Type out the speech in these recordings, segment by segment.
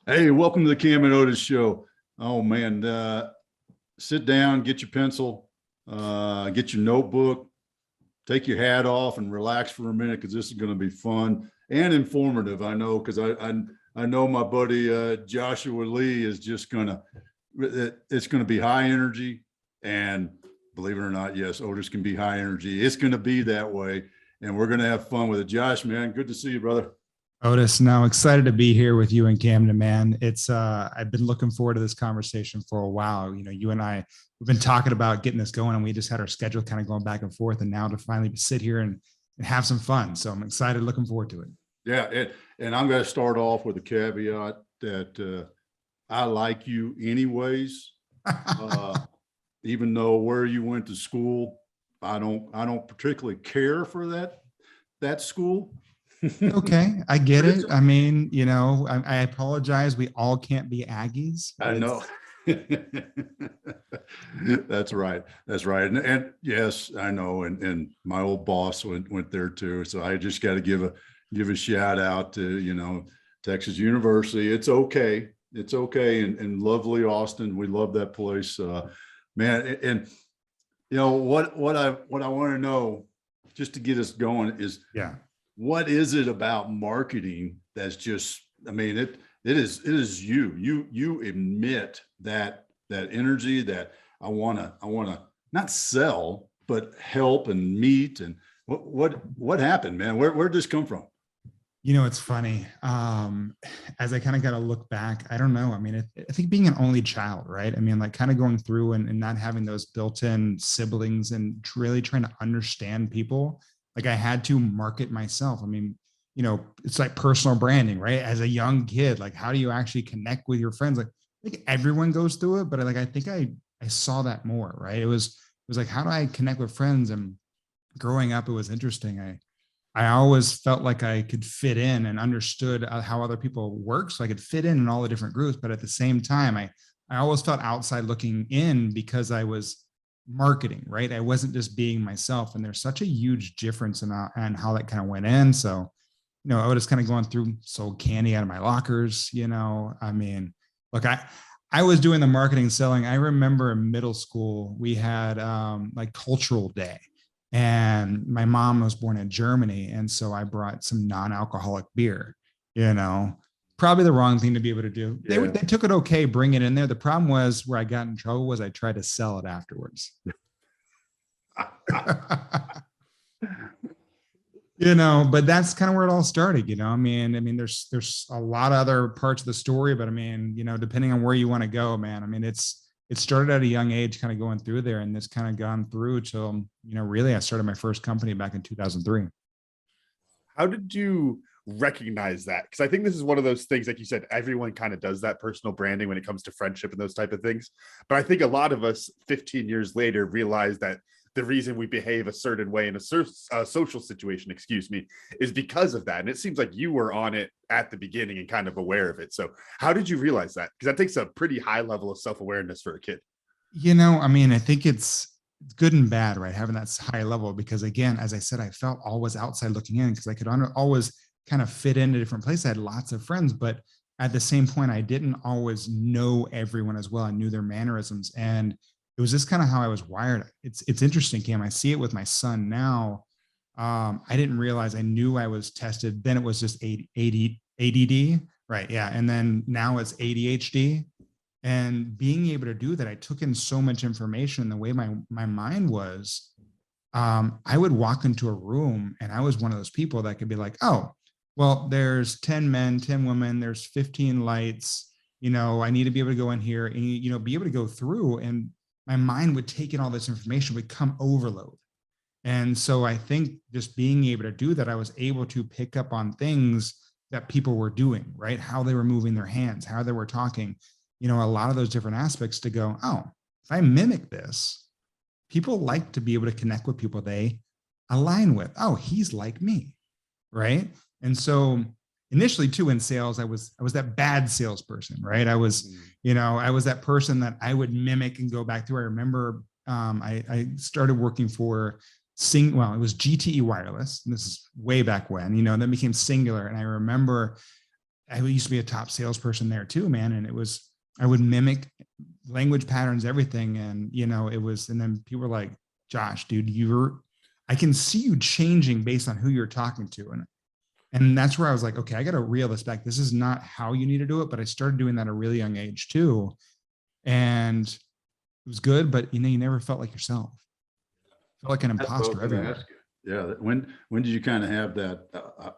Hey, welcome to the Cam and Otis show. Oh man, sit down, get your pencil, get your notebook, take your hat off, and relax for a minute because this is going to be fun and informative. I know because I know my buddy Joshua Lee is just gonna it's going to be high energy, and believe it or not, yes, Otis can be high energy. It's going to be that way, and we're going to have fun with it. Josh, man, good to see you, brother. Otis, now excited to be here with you and Camden, man. It's I've been looking forward to this conversation for a while. You and I we've been talking about getting this going, and we just had our schedule kind of going back and forth, and now to finally sit here and have some fun. So I'm excited, looking forward to it. Yeah, and I'm going to start off with a caveat that I like you anyways, uh, even though where you went to school, I don't particularly care for that school. Okay, I get But it's it. I mean, I apologize. We all can't be Aggies. I know. That's right. That's right. And yes, I know. And my old boss went there too. So I just got to give a shout out to, Texas University. It's okay. It's okay. And lovely Austin. We love that place. Man. And what I want to know just to get us going is Yeah. what is it about marketing that's just, I mean, it is you emit that energy that I want to not sell but help and meet. And what happened, man? Where'd this come from? It's funny. As I kind of got to look back, I don't know. I mean, I think being an only child, right? I mean, like kind of going through and not having those built-in siblings and really trying to understand people. Like I had to market myself. I mean, it's like personal branding, right? As a young kid, like how do you actually connect with your friends? Like I think everyone goes through it, but I think I saw that more, right? It was like, how do I connect with friends? And growing up, it was interesting. I always felt like I could fit in and understood how other people work. So I could fit in all the different groups. But at the same time, I always felt outside looking in because I was marketing, right? I wasn't just being myself. And there's such a huge difference in how that kind of went in. So, I was kind of going through, sold candy out of my lockers, I mean, look, I was doing the marketing selling. I remember in middle school, we had like cultural day, and my mom was born in Germany. And so I brought some non-alcoholic beer, you know, probably the wrong thing to be able to do. Yeah. They took it okay, bring it in there. The problem was where I got in trouble was I tried to sell it afterwards. But that's kind of where it all started. I mean, there's a lot of other parts of the story, but I mean, depending on where you want to go, man, I mean, it started at a young age, kind of going through there, and this kind of gone through till, really I started my first company back in 2003. How did you recognize that? Because I think this is one of those things, like you said, everyone kind of does that personal branding when it comes to friendship and those type of things. But I think a lot of us 15 years later realize that the reason we behave a certain way in a social situation, excuse me, is because of that. And it seems like you were on it at the beginning and kind of aware of it. So how did you realize that? Because that takes a pretty high level of self-awareness for a kid. I mean, I think it's good and bad, right? Having that high level, because again, as I said, I felt always outside looking in because I could always kind of fit into different places. I had lots of friends, but at the same point, I didn't always know everyone as well. I knew their mannerisms, and it was just kind of how I was wired. It's interesting, Cam. I see it with my son now. I didn't realize I knew I was tested. Then it was just ADD, right? Yeah, and then now it's ADHD, and being able to do that, I took in so much information. The way my mind was, I would walk into a room and I was one of those people that could be like, oh, well, there's 10 men, 10 women, there's 15 lights, I need to be able to go in here and, be able to go through, and my mind would take in all this information, would come overload. And so I think just being able to do that, I was able to pick up on things that people were doing, right? How they were moving their hands, how they were talking, a lot of those different aspects to go, oh, if I mimic this, people like to be able to connect with people they align with. Oh, he's like me, right? And so initially too in sales, I was that bad salesperson, right? I was that person that I would mimic and go back through. I remember I started working for it was GTE Wireless. And this is way back when, then became Singular. And I remember I used to be a top salesperson there too, man. And I would mimic language patterns, everything. And, and then people were like, Josh, dude, I can see you changing based on who you're talking to. And that's where I was like, okay, I got to reel this back. This is not how you need to do it. But I started doing that at a really young age too. And it was good, but you never felt like yourself. Felt like an imposter everywhere. Yeah. When did you kind of have that?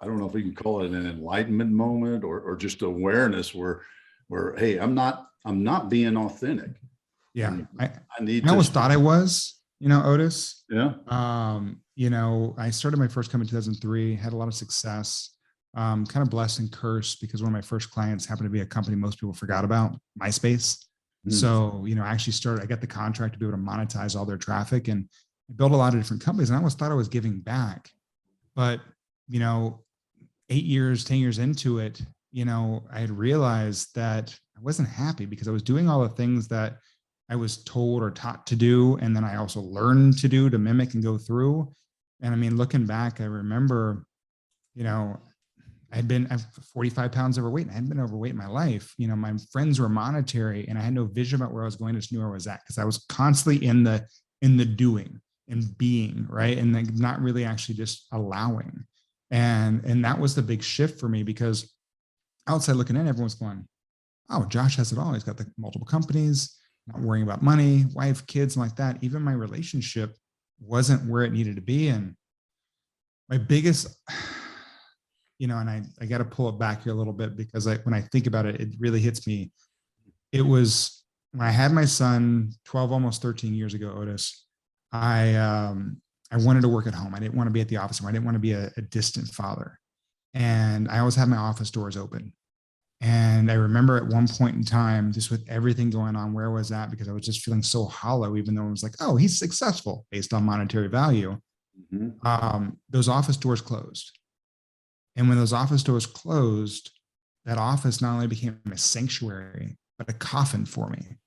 I don't know if we can call it an enlightenment moment or just awareness where, hey, I'm not being authentic. Yeah. I always thought I was, Otis. Yeah. I started my first company in 2003, had a lot of success, kind of blessed and cursed because one of my first clients happened to be a company most people forgot about, MySpace. So, I got the contract to be able to monetize all their traffic, and I built a lot of different companies, and I always thought I was giving back. But, 8 years, 10 years into it, I had realized that I wasn't happy because I was doing all the things that I was told or taught to do. And then I also learned to do, to mimic and go through. And I mean, looking back, I remember, I'm 45 pounds overweight and I hadn't been overweight in my life. My friends were monetary and I had no vision about where I was going. I just knew where I was at because I was constantly in the doing and being, right. And like not really actually just allowing. And that was the big shift for me because outside looking in, everyone's going, oh, Josh has it all. He's got the multiple companies, not worrying about money, wife, kids, and like that. Even my relationship wasn't where it needed to be. And my biggest, and I got to pull it back here a little bit because when I think about it, it really hits me. It was when I had my son 12, almost 13 years ago, Otis, I wanted to work at home. I didn't want to be at the office anymore. I didn't want to be a distant father. And I always had my office doors open. And I remember at one point in time, just with everything going on, where I was at, because I was just feeling so hollow, even though it was like, oh, he's successful based on monetary value. Those office doors closed. And when those office doors closed, that office not only became a sanctuary, but a coffin for me,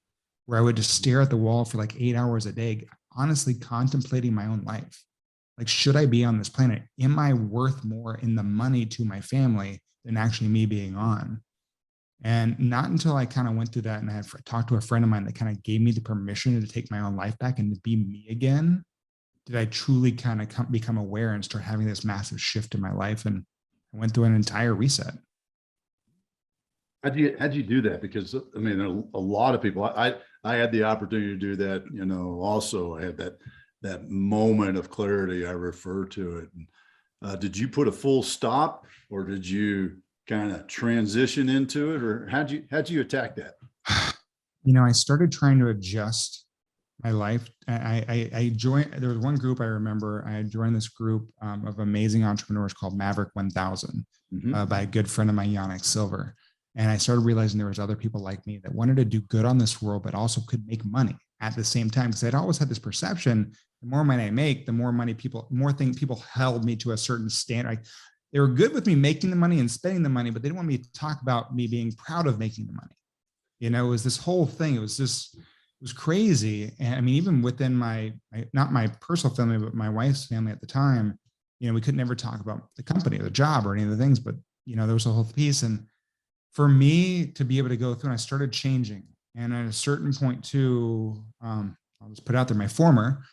where I would just stare at the wall for like 8 hours a day, honestly contemplating my own life. Like, should I be on this planet? Am I worth more in the money to my family than actually me being on? And not until I kind of went through that and I had talked to a friend of mine that kind of gave me the permission to take my own life back and to be me again, did I truly kind of become aware and start having this massive shift in my life. And I went through an entire reset. How'd you do that? Because I mean, a lot of people, I had the opportunity to do that, also I had that moment of clarity. I refer to it. Did you put a full stop or did you kind of transition into it, or how'd you attack that? I started trying to adjust my life. I joined, there was one group I remember, I joined this group of amazing entrepreneurs called Maverick 1000 by a good friend of mine, Yannick Silver. And I started realizing there was other people like me that wanted to do good on this world, but also could make money at the same time. Because I'd always had this perception, the more money I make, the more money people held me to a certain standard. They were good with me making the money and spending the money, but they didn't want me to talk about me being proud of making the money. It was this whole thing. It was crazy. And I mean, even within not my personal family, but my wife's family at the time, we could never talk about the company or the job or any of the things, but there was a whole piece. And for me to be able to go through, and I started changing. And at a certain point too, I'll just put out there, my former,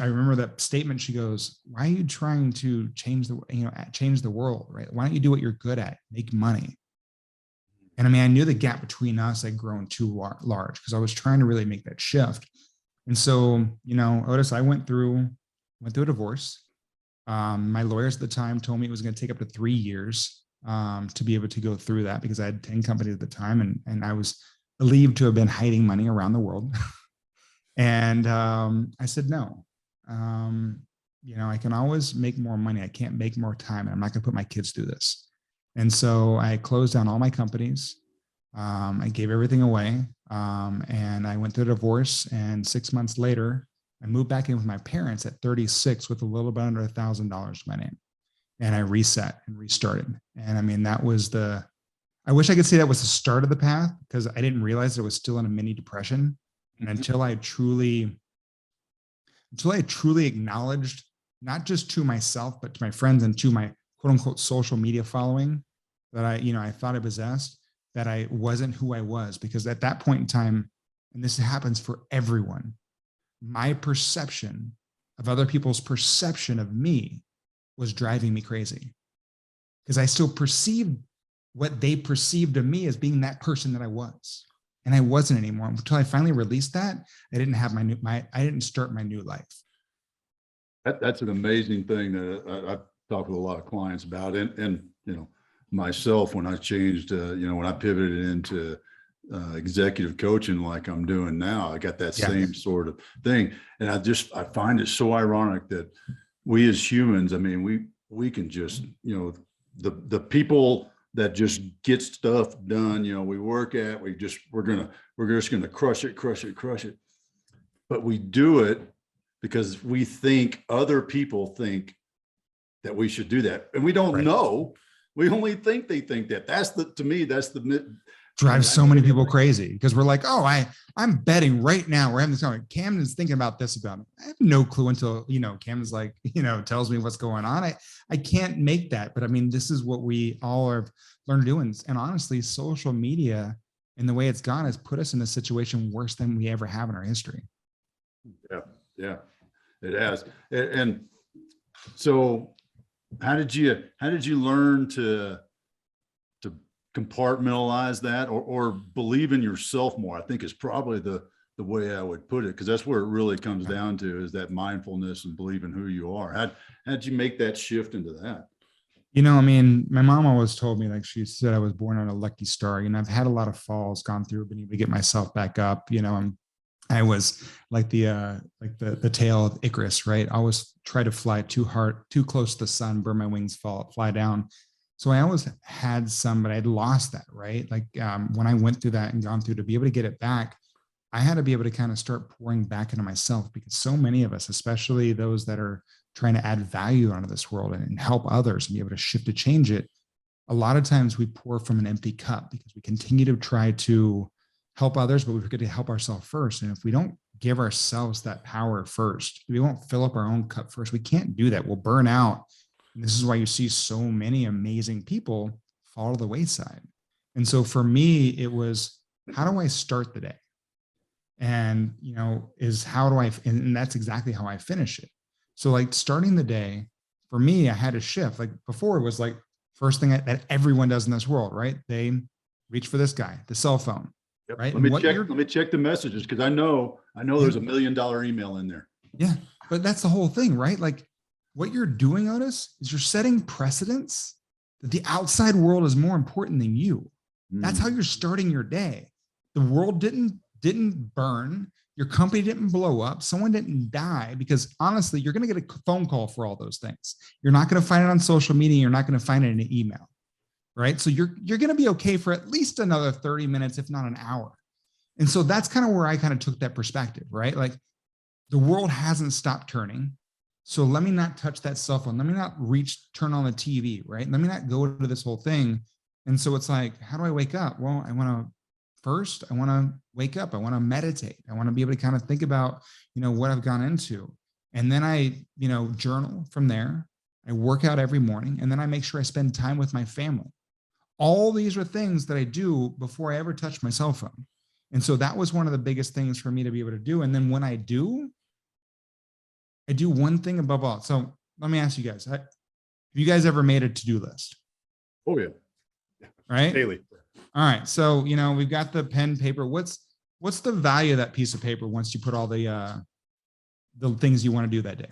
I remember that statement. She goes, why are you trying to change the world, right? Why don't you do what you're good at, make money? And I mean, I knew the gap between us had grown too large because I was trying to really make that shift. And so, Otis, I went through a divorce. My lawyers at the time told me it was going to take up to 3 years to be able to go through that because I had 10 companies at the time and I was believed to have been hiding money around the world. And I said, no, I can always make more money. I can't make more time. And I'm not going to put my kids through this. And so I closed down all my companies. I gave everything away. And I went through a divorce. And 6 months later, I moved back in with my parents at 36 with a little bit under $1,000 to my name. And I reset and restarted. And I mean, that was I wish I could say that was the start of the path because I didn't realize it was still in a mini depression. And until I truly acknowledged, not just to myself, but to my friends and to my quote unquote social media following, that I thought I possessed, that I wasn't who I was. Because at that point in time, and this happens for everyone, my perception of other people's perception of me was driving me crazy, because I still perceived what they perceived of me as being that person that I was. And I wasn't anymore. Until I finally released that, I didn't have I didn't start my new life. That's an amazing thing that I've talked with a lot of clients about, and myself, when I changed, when I pivoted into executive coaching like I'm doing now, I got that same sort of thing. And I find it so ironic that we as humans, I mean, we can just, the people that just get stuff done, we work at, we're just gonna crush it. But we do it because we think other people think that we should do that. And we don't know. We only think they think that. To me, that's the drives so many people crazy, because we're like, oh, I'm betting right now. We're having this conversation. Camden's thinking about this about me. I have no clue until, Camden's like, tells me what's going on. I can't make that. But I mean, this is what we all have learned to do. And honestly, social media and the way it's gone has put us in a situation worse than we ever have in our history. Yeah, it has. And so how did you learn to compartmentalize that, or believe in yourself more? I think is probably the way I would put it, because that's where it really comes down to, is that mindfulness and believing who you are. How did you make that shift into that? I mean, my mom always told me, like she said, I was born on a lucky star. I've had a lot of falls, gone through, been able to get myself back up. I was like the tail of Icarus, right? I always try to fly too hard, too close to the sun, burn my wings, fly down. So I always had some, but I'd lost that, right? Like when I went through that and gone through, to be able to get it back, I had to be able to kind of start pouring back into myself, because so many of us, especially those that are trying to add value onto this world and help others and be able to shift to change it, a lot of times we pour from an empty cup, because we continue to try to help others, but we forget to help ourselves first. And if we don't give ourselves that power first, we won't fill up our own cup first. We can't do that. We'll burn out. And this is why you see so many amazing people fall to the wayside. And so for me, it was, how do I start the day? And, and that's exactly how I finish it. So like starting the day, for me, I had a shift. Like before, it was like first thing that everyone does in this world, right? They reach for this guy, the cell phone. Yep. Right. Let me check the messages, because I know there's $1 million email in there. Yeah. But that's the whole thing, right? Like what you're doing, Otis, is you're setting precedents that the outside world is more important than you. That's how you're starting your day. The world didn't burn. Your company didn't blow up. Someone didn't die, because honestly, you're going to get a phone call for all those things. You're not going to find it on social media. You're not going to find it in an email. Right. So you're going to be okay for at least another 30 minutes, if not an hour. And so that's kind of where I kind of took that perspective, right? Like the world hasn't stopped turning. So let me not touch that cell phone. Let me not turn on the TV, right? Let me not go to this whole thing. And so it's like, how do I wake up? Well, I want to wake up. I want to meditate. I want to be able to kind of think about, what I've gone into. And then I, journal from there. I work out every morning, and then I make sure I spend time with my family. All these are things that I do before I ever touch my cell phone. And so that was one of the biggest things for me to be able to do. And then when I do one thing above all. So let me ask you guys, have you guys ever made a to-do list? Oh yeah. Right? Daily. All right. So, we've got the pen, paper. What's the value of that piece of paper once you put all the things you want to do that day?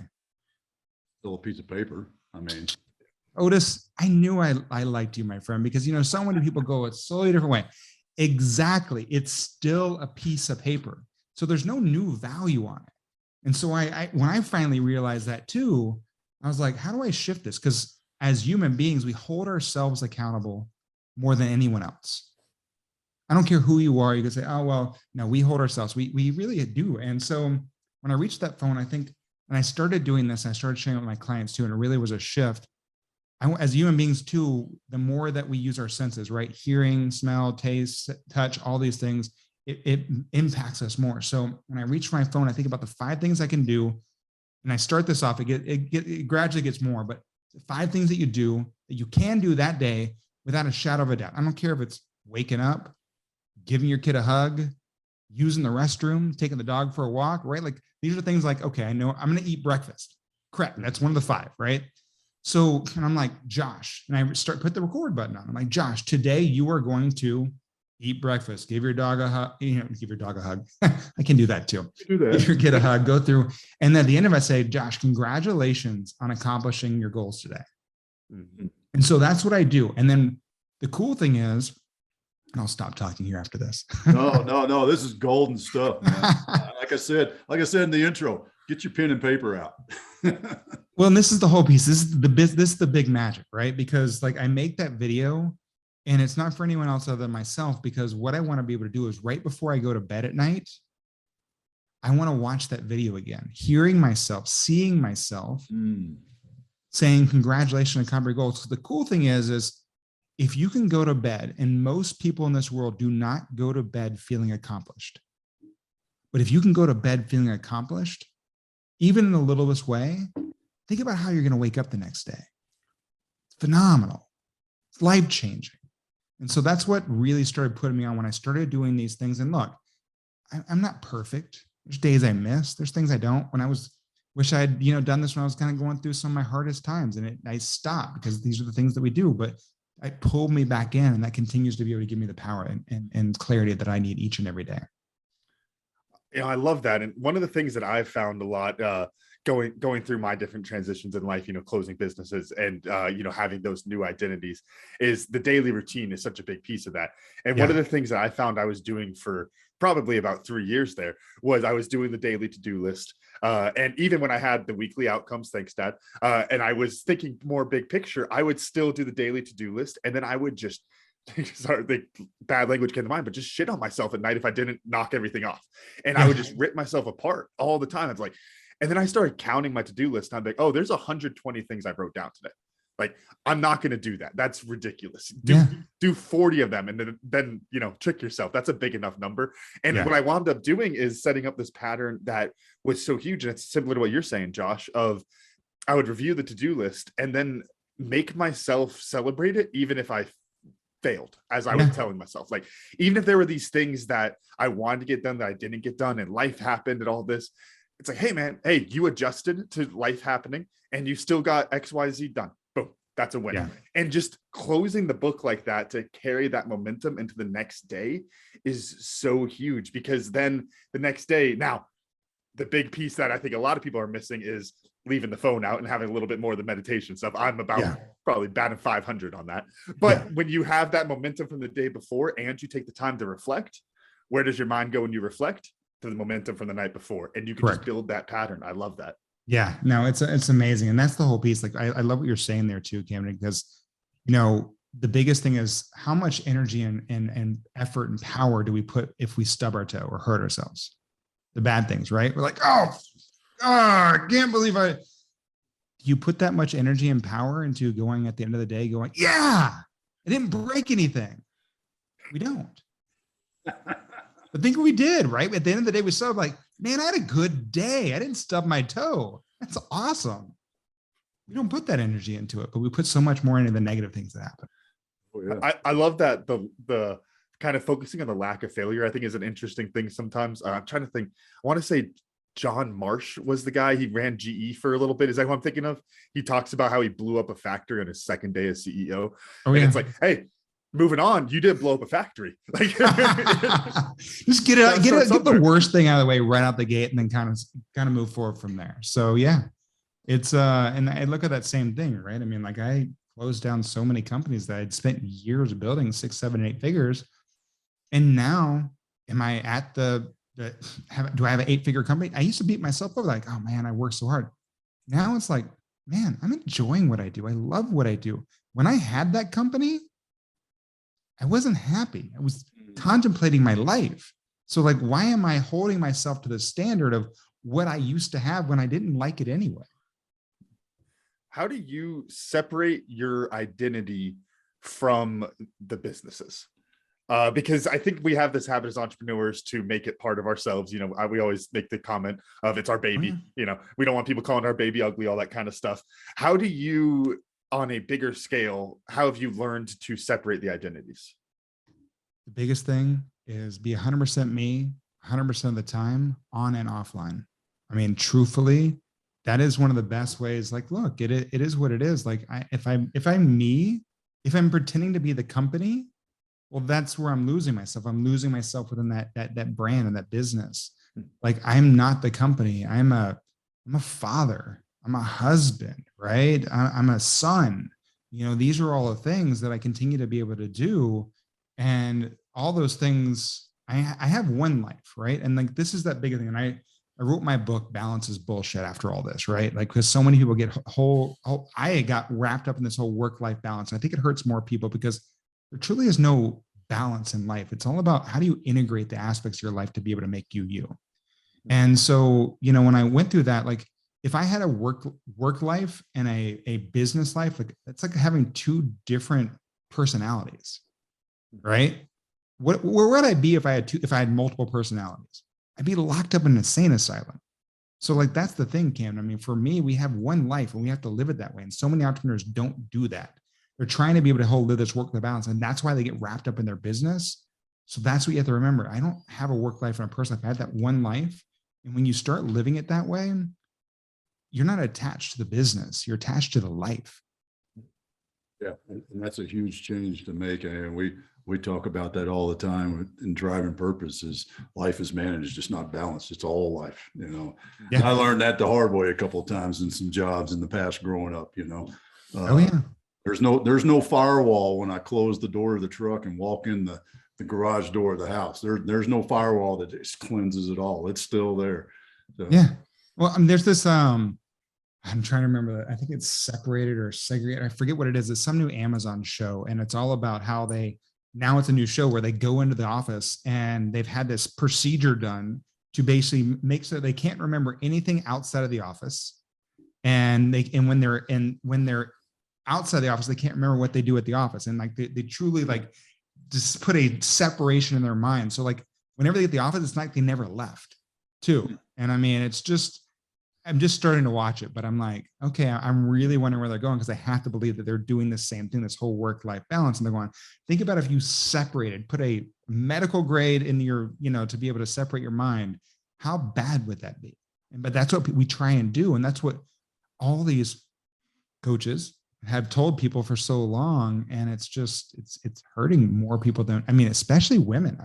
Still a piece of paper. I mean, Otis, I knew I liked you, my friend, because, so many people go a solely different way. Exactly. It's still a piece of paper. So there's no new value on it. And so when I finally realized that too, I was like, how do I shift this? Because as human beings, we hold ourselves accountable more than anyone else. I don't care who you are. You can say, oh, well, no, we hold ourselves. We really do. And so when I reached that phone, I think, and I started doing this, I started sharing with my clients too, and it really was a shift. As human beings too, the more that we use our senses, right? Hearing, smell, taste, touch, all these things, it impacts us more. So when I reach for my phone, I think about the 5 things I can do. And I start this off, it gradually gets more, but 5 things that you do that you can do that day without a shadow of a doubt. I don't care if it's waking up, giving your kid a hug, using the restroom, taking the dog for a walk, right? Like these are things like, okay, I know I'm going to eat breakfast. Correct. That's one of the 5, right? So, and I'm like, Josh, and I put the record button on. I'm like, Josh, today you are going to eat breakfast, give your dog a hug, give your dog a hug. I can do that too. Do that. Give your kid a hug, go through. And then at the end of it, I say, Josh, congratulations on accomplishing your goals today. Mhm. And so that's what I do. And then the cool thing is, and I'll stop talking here after this. No. This is golden stuff, man. Like I said in the intro, get your pen and paper out. Well, and this is the whole piece. This is the big magic, right? Because like I make that video and it's not for anyone else other than myself, because what I want to be able to do is right before I go to bed at night, I want to watch that video again, hearing myself, seeing myself, saying congratulations on accomplishing goals. So the cool thing is if you can go to bed, and most people in this world do not go to bed feeling accomplished. But if you can go to bed feeling accomplished, even in the littlest way, think about how you're going to wake up the next day. It's phenomenal. It's life-changing. And so that's what really started putting me on when I started doing these things. And look, I'm not perfect. There's days I miss. There's things I don't. Wish I had, done this when I was kind of going through some of my hardest times, and I stopped because these are the things that we do. But it pulled me back in, and that continues to be able to give me the power and clarity that I need each and every day. I love that. And one of the things that I've found a lot going through my different transitions in life, closing businesses and, having those new identities, is the daily routine is such a big piece of that. And one of the things that I found I was doing for probably about 3 years there was I was doing the daily to-do list. And even when I had the weekly outcomes, thanks, Dad, and I was thinking more big picture, I would still do the daily to-do list. And then I would just, sorry, the bad language came to mind, but just shit on myself at night if I didn't knock everything off. And I would just rip myself apart all the time. It's like, and then I started counting my to-do list. And I'm like, oh, there's 120 things I wrote down today. Like, I'm not going to do that. That's ridiculous. Do 40 of them. And then, trick yourself. That's a big enough number. And what I wound up doing is setting up this pattern that was so huge. And it's similar to what you're saying, Josh, of I would review the to-do list and then make myself celebrate it, even if I failed, as I was telling myself. Like, even if there were these things that I wanted to get done that I didn't get done, and life happened and all this, it's like, hey man, you adjusted to life happening and you still got XYZ done. Boom, that's a win. And just closing the book like that to carry that momentum into the next day is so huge, because then the next day, now the big piece that I think a lot of people are missing is leaving the phone out and having a little bit more of the meditation stuff. I'm about probably batting 500 on that. But when you have that momentum from the day before and you take the time to reflect, where does your mind go when you reflect? To the momentum from the night before. And you can just build that pattern. I love that. Yeah, no, it's amazing. And that's the whole piece. Like, I love what you're saying there too, Cameron, because, the biggest thing is how much energy and effort and power do we put if we stub our toe or hurt ourselves? The bad things, right? We're like, I can't believe you put that much energy and power into going at the end of the day going, I didn't break anything. We don't. But think we did, right? At the end of the day, we saw like, man, I had a good day. I didn't stub my toe. That's awesome. We don't put that energy into it, but we put so much more into the negative things that happen. I love that the kind of focusing on the lack of failure, I think, is an interesting thing sometimes. I'm trying to think. I want to say John Marsh was the guy. He ran GE for a little bit. Is that who I'm thinking of? He talks about how he blew up a factory on his second day as CEO. It's like, hey, moving on, you did blow up a factory. Like, just get the worst thing out of the way right out the gate, and then kind of move forward from there. So it's and I look at that same thing, right? I mean, like, I closed down so many companies that I'd spent years building 6, 7, 8 figures, and now am I at do I have an 8-figure company? I used to beat myself up like, oh man, I worked so hard. Now it's like, man, I'm enjoying what I do. I love what I do. When I had that company, I wasn't happy. I was contemplating my life. So like, why am I holding myself to the standard of what I used to have when I didn't like it anyway? How do you separate your identity from the businesses? Because I think we have this habit as entrepreneurs to make it part of ourselves. We always make the comment of it's our baby. We don't want people calling our baby ugly, all that kind of stuff. How do you on a bigger scale, how have you learned to separate the identities? The biggest thing is be 100% me, 100% of the time, on and offline. I mean, truthfully, that is one of the best ways. Like, look, it is what it is. Like, if I'm me, if I'm pretending to be the company, well, that's where I'm losing myself. I'm losing myself within that brand and that business. Like, I'm not the company. I'm a father. I'm a husband, right? I'm a son. You know, these are all the things that I continue to be able to do. And all those things, I have one life, right? And like, this is that big thing. And I wrote my book, Balance is Bullshit, after all this, right? Like, because so many people get I got wrapped up in this whole work-life balance. I think it hurts more people because there truly is no balance in life. It's all about how do you integrate the aspects of your life to be able to make you you. And so, you know, when I went through that, like, if I had a work life and a business life, like, it's like having two different personalities, right? Where would I be if I had multiple personalities? I'd be locked up in an insane asylum. So like, that's the thing, Cam. I mean, for me, we have one life and we have to live it that way. And so many entrepreneurs don't do that. They're trying to be able to live this work-life balance. And that's why they get wrapped up in their business. So that's what you have to remember. I don't have a work life and a personal life. I had that one life. And when you start living it that way, you're not attached to the business. You're attached to the life. Yeah, and that's a huge change to make. And we talk about that all the time in Driving Purpose. Is life is managed, it's not balanced. It's all life, you know. Yeah. I learned that the hard way a couple of times in some jobs in the past growing up, you know. Oh yeah. There's no firewall when I close the door of the truck and walk in the garage door of the house. There's no firewall that just cleanses it all. It's still there. So. Yeah. Well, there's this, I'm trying to remember. I think it's Separated or Segregated. I forget what it is. It's some new Amazon show. And it's all about how now it's a new show where they go into the office and they've had this procedure done to basically make so they can't remember anything outside of the office. And when they're outside the office, they can't remember what they do at the office. And like, they truly like just put a separation in their mind. So like, whenever they get to the office, it's like they never left too. And I mean, I'm just starting to watch it, but I'm like, okay, I'm really wondering where they're going, because I have to believe that they're doing the same thing, this whole work-life balance. And they're going, think about if you separated, put a medical grade in your, you know, to be able to separate your mind, how bad would that be? But that's what we try and do. And that's what all these coaches have told people for so long. And it's just, it's hurting more people than, I mean, especially women.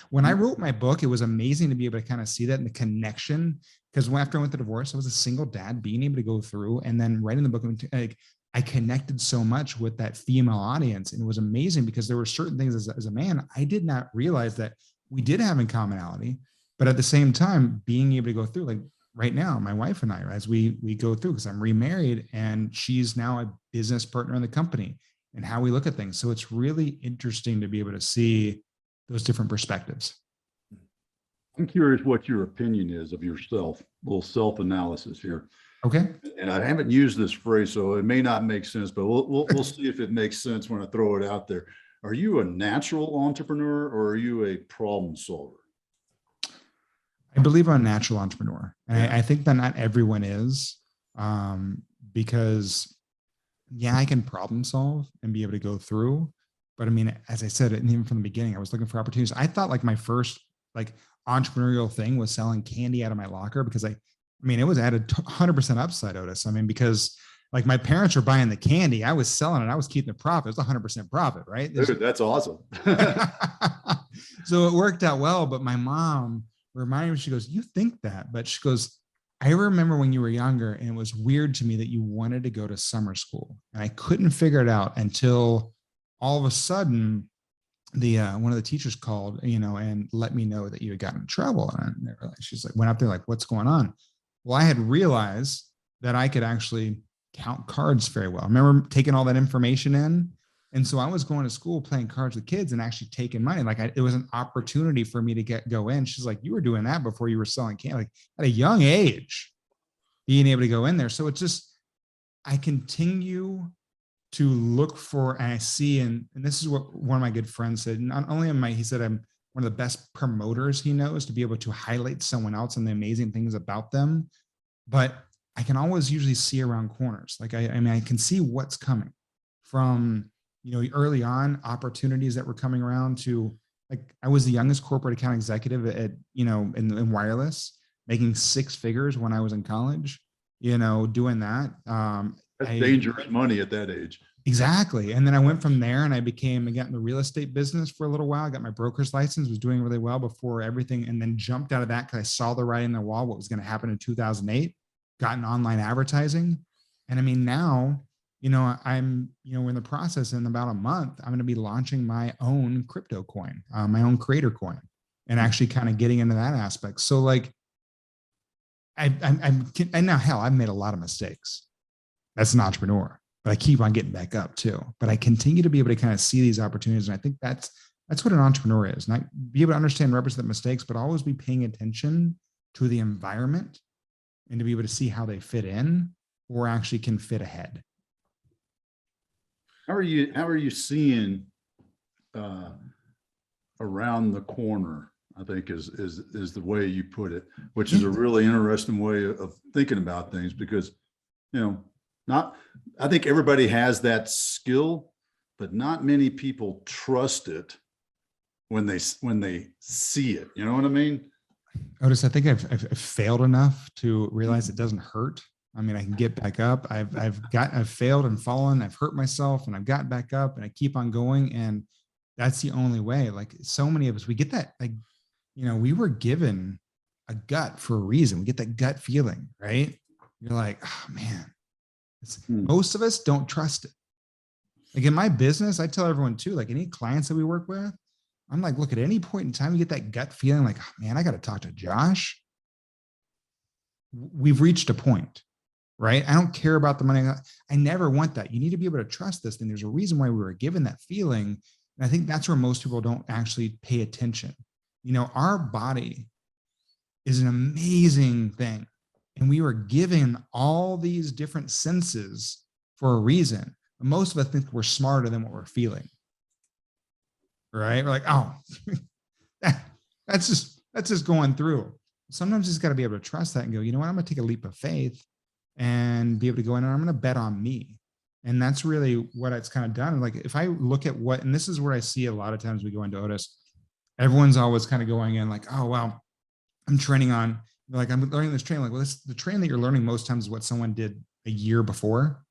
When I wrote my book, it was amazing to be able to kind of see that in the connection. Because after I went to divorce, I was a single dad, being able to go through and then writing the book, like, I connected so much with that female audience. And it was amazing because there were certain things as a man, I did not realize that we did have in commonality, but at the same time, being able to go through, like right now, my wife and I, as we go through, because I'm remarried and she's now a business partner in the company, and how we look at things. So it's really interesting to be able to see those different perspectives. I'm curious what your opinion is of yourself, a little self-analysis here. Okay. And I haven't used this phrase, so it may not make sense, but we'll see if it makes sense when I throw it out there. Are you a natural entrepreneur or are you a problem solver? I believe I'm a natural entrepreneur. And Yeah. I think that not everyone is, because yeah, I can problem solve and be able to go through. But I mean, as I said, and even from the beginning, I was looking for opportunities. I thought like my first like entrepreneurial thing was selling candy out of my locker, because I mean, it was at 100% upside, Otis. I mean, because like my parents were buying the candy, I was selling it, I was keeping the profit. It was 100% profit, right? Dude, that's awesome. So it worked out well. But my mom reminded me, she goes, you think that, but she goes, I remember when you were younger and it was weird to me that you wanted to go to summer school. And I couldn't figure it out until all of a sudden one of the teachers called, you know, and let me know that you had gotten in trouble. And she's like, went up there like, what's going on? Well, I had realized that I could actually count cards very well. I remember taking all that information in. And so I was going to school playing cards with kids and actually taking money. Like it was an opportunity for me to go in. She's like, you were doing that before you were selling candy, like at a young age, being able to go in there. So it's just, I continue to look for, and I see, and this is what one of my good friends said, not only he said, I'm one of the best promoters he knows, to be able to highlight someone else and the amazing things about them. But I can always usually see around corners. Like I mean, I can see what's coming from, early on opportunities that were coming around to, like, I was the youngest corporate account executive at, in wireless, making 6 figures when I was in college, doing that. That's dangerous money at that age. Exactly. And then I went from there and I got in the real estate business for a little while. I got my broker's license, was doing really well before everything, and then jumped out of that because I saw the writing on the wall, what was going to happen in 2008, got in online advertising. And I mean, now, I'm, we're in the process. In about a month, I'm going to be launching my own crypto coin, my own creator coin, and actually kind of getting into that aspect. So like, and now hell, I've made a lot of mistakes. That's an entrepreneur, but I keep on getting back up too. But I continue to be able to kind of see these opportunities. And I think that's what an entrepreneur is. Not be able to understand and represent mistakes, but always be paying attention to the environment and to be able to see how they fit in or actually can fit ahead. How are you seeing around the corner, I think is the way you put it, which is a really interesting way of thinking about things, because, I think everybody has that skill, but not many people trust it when they see it. You know what I mean? Otis, I think I've failed enough to realize it doesn't hurt. I mean, I can get back up. I've failed and fallen. I've hurt myself and I've gotten back up and I keep on going. And that's the only way. Like, so many of us, we get that, like, we were given a gut for a reason. We get that gut feeling, right? You're like, oh man, most of us don't trust it. Like in my business, I tell everyone too, like any clients that we work with, I'm like, look, at any point in time, you get that gut feeling like, oh man, I got to talk to Josh. We've reached a point, right? I don't care about the money. I never want that. You need to be able to trust this thing. There's a reason why we were given that feeling. And I think that's where most people don't actually pay attention. Our body is an amazing thing. And we were given all these different senses for a reason. But most of us think we're smarter than what we're feeling. Right? We're like, oh, that's just going through. Sometimes you just got to be able to trust that and go, you know what? I'm going to take a leap of faith and be able to go in and I'm going to bet on me. And that's really what it's kind of done. Like if I look at and this is where I see a lot of times we go into Otis, everyone's always kind of going in like, oh, well, I'm training on, like, I'm learning this training. Like, well, the training that you're learning most times is what someone did a year before.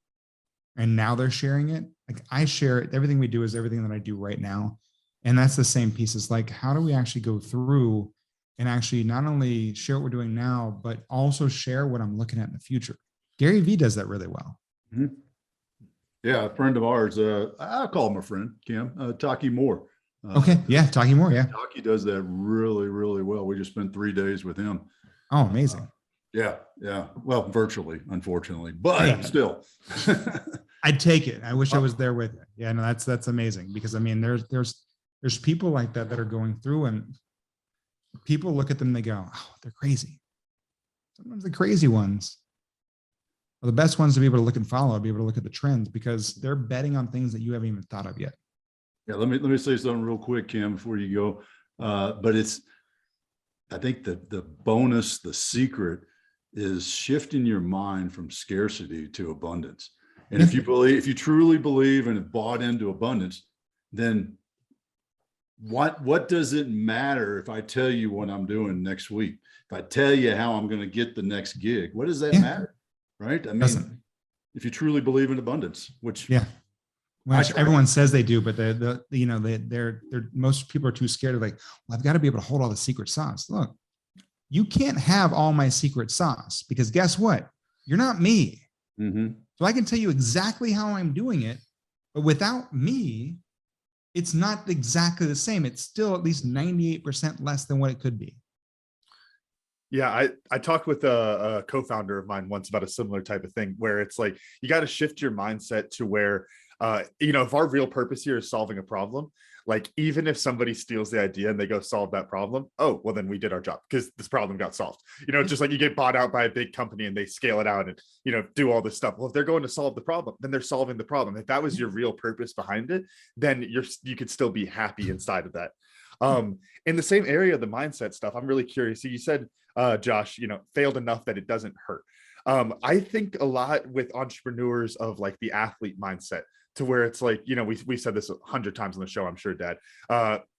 And now they're sharing it. Like I share it. Everything we do is everything that I do right now. And that's the same piece. It's like, how do we actually go through and actually not only share what we're doing now, but also share what I'm looking at in the future? Gary Vee does that really well. Mm-hmm. Yeah, a friend of ours, I'll call him a friend, Kim, Taki Moore. Okay, yeah, Taki Moore, yeah. Taki does that really, really well. We just spent 3 days with him. Oh, amazing. Yeah. Well, virtually, unfortunately, but still. I'd take it. I wish I was there with it. Yeah, no, that's amazing, because I mean, there's people like that are going through, and people look at them, they go, oh, they're crazy. Sometimes the crazy ones are the best ones to be able to look and follow, be able to look at the trends, because they're betting on things that you haven't even thought of yet. Yeah, let me say something real quick, Kim, before you go. But I think the bonus, the secret is shifting your mind from scarcity to abundance. And if you truly believe and have bought into abundance, then what does it matter if I tell you what I'm doing next week? If I tell you how I'm going to get the next gig, what does that matter? Right? I mean, if you truly believe in abundance, which everyone says they do, but they're most people are too scared of like, well, I've got to be able to hold all the secret sauce. Look, you can't have all my secret sauce, because guess what? You're not me. Mm-hmm. So I can tell you exactly how I'm doing it, but without me, it's not exactly the same. It's still at least 98% less than what it could be. Yeah, I talked with a co-founder of mine once about a similar type of thing, where it's like, you got to shift your mindset to where, if our real purpose here is solving a problem, like even if somebody steals the idea and they go solve that problem, oh, well, then we did our job because this problem got solved. Just like you get bought out by a big company and they scale it out and, do all this stuff. Well, if they're going to solve the problem, then they're solving the problem. If that was your real purpose behind it, then you could still be happy inside of that. In the same area of the mindset stuff, I'm really curious. So you said, Josh, failed enough that it doesn't hurt. I think a lot with entrepreneurs of like the athlete mindset, to where it's like, you know, we said this 100 times on the show, I'm sure, Dad.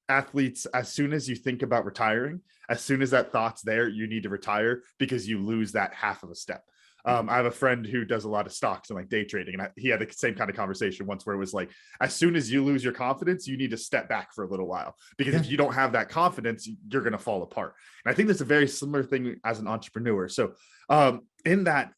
Athletes, as soon as you think about retiring, as soon as that thought's there, you need to retire, because you lose that half of a step. I have a friend who does a lot of stocks and like day trading, and he had the same kind of conversation once, where it was like, as soon as you lose your confidence, you need to step back for a little while, because if you don't have that confidence, you're going to fall apart. And I think that's a very similar thing as an entrepreneur. So in that,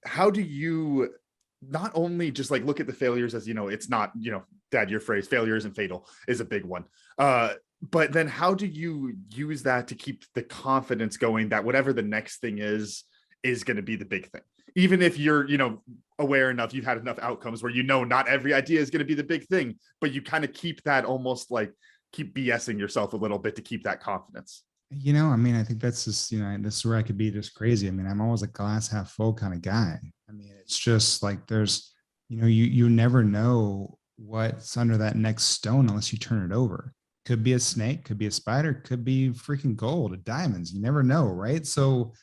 how do you not only just like look at the failures as, you know, it's not, you know, Dad, your phrase, failure isn't fatal, is a big one. But then how do you use that to keep the confidence going that whatever the next thing is going to be the big thing? Even if you're, you know, aware enough, you've had enough outcomes where, you know, not every idea is going to be the big thing, but you kind of keep that, almost like keep BSing yourself a little bit to keep that confidence. You know, I mean, I think that's just, you know, this is where I could be just crazy. I mean, I'm always a glass half full kind of guy. I mean, it's just like, there's, you know, you never know what's under that next stone unless you turn it over. Could be a snake, could be a spider, could be freaking gold, diamonds. You never know, right? So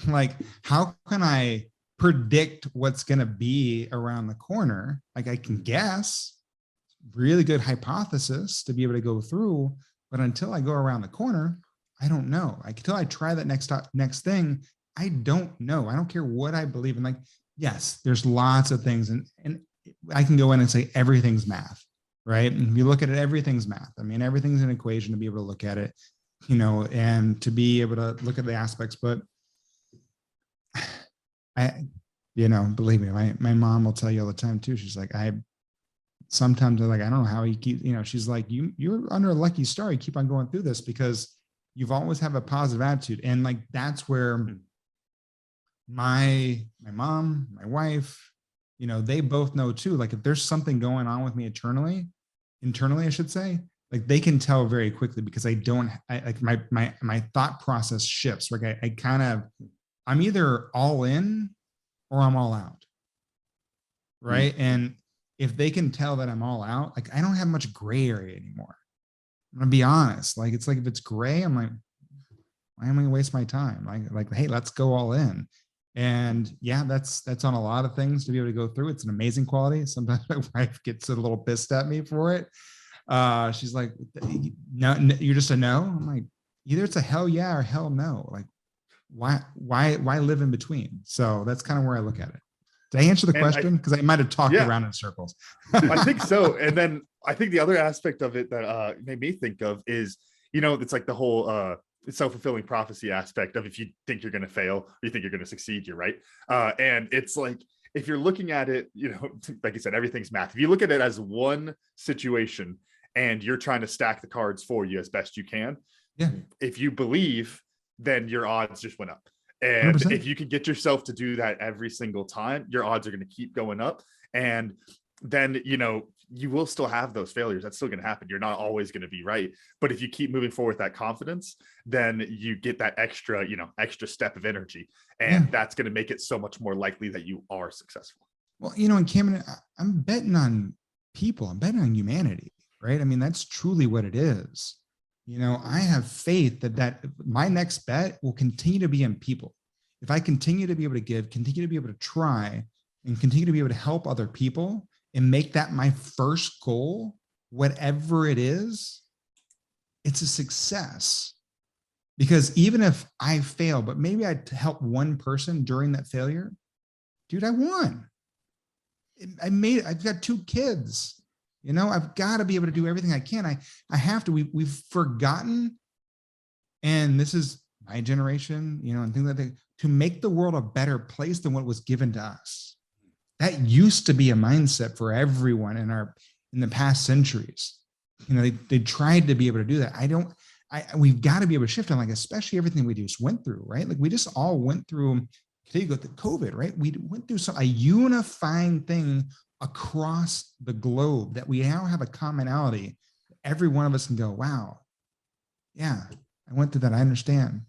like, how can I predict what's going to be around the corner? Like, I can guess, really good hypothesis to be able to go through, but until I go around the corner, I don't know. Until I try that next thing, I don't know. I don't care what I believe in. Like, yes, there's lots of things, and I can go in and say everything's math, right? And if you look at it, everything's math. I mean, everything's an equation to be able to look at it, you know, and to be able to look at the aspects. But you know, believe me, my mom will tell you all the time too. She's like, sometimes like, I don't know how you keep, you know, she's like, you're under a lucky star. You keep on going through this because you've always have a positive attitude. And like, that's where my mom, my wife, you know, they both know too. Like, if there's something going on with me internally, I should say, like, they can tell very quickly, because I like my thought process shifts. Like I kind of, I'm either all in or I'm all out. Right. And if they can tell that I'm all out, like, I don't have much gray area anymore. I'm gonna be honest. Like, it's like, if it's gray, I'm like, why am I gonna waste my time? Like, hey, let's go all in. And yeah, that's on a lot of things to be able to go through. It's an amazing quality. Sometimes my wife gets a little pissed at me for it. She's like, no, you're just a no. I'm like, either it's a hell yeah or hell no. Like, why live in between? So that's kind of where I look at it. Did I answer the question? Because I might have talked around in circles. I think so. And then I think the other aspect of it that made me think of is, you know, it's like the whole self-fulfilling prophecy aspect of, if you think you're going to fail or you think you're going to succeed, you're right. And it's like, if you're looking at it, you know, like you said, everything's math. If you look at it as one situation and you're trying to stack the cards for you as best you can, if you believe, then your odds just went up. And 100%. If you can get yourself to do that every single time, your odds are going to keep going up. And then, you know, you will still have those failures. That's still going to happen. You're not always going to be right. But if you keep moving forward with that confidence, then you get that extra, you know, extra step of energy. And that's going to make it so much more likely that you are successful. Well, you know, and Cameron, I'm betting on people. I'm betting on humanity, right? I mean, that's truly what it is. You know, I have faith that my next bet will continue to be in people. If I continue to be able to give, continue to be able to try, and continue to be able to help other people and make that my first goal, whatever it is, it's a success. Because even if I fail, but maybe I help one person during that failure, dude, I won. I've got 2 kids. You know, I've got to be able to do everything I can. I have to. We've forgotten, and this is my generation, you know, and things like that, to make the world a better place than what was given to us. That used to be a mindset for everyone in the past centuries. You know, they tried to be able to do that. We've got to be able to shift on, like, especially everything we just went through, right? Like, we just all went through, today you go through COVID, right? We went through a unifying thing across the globe that we now have a commonality. Every one of us can go, wow, yeah, I went through that. I understand.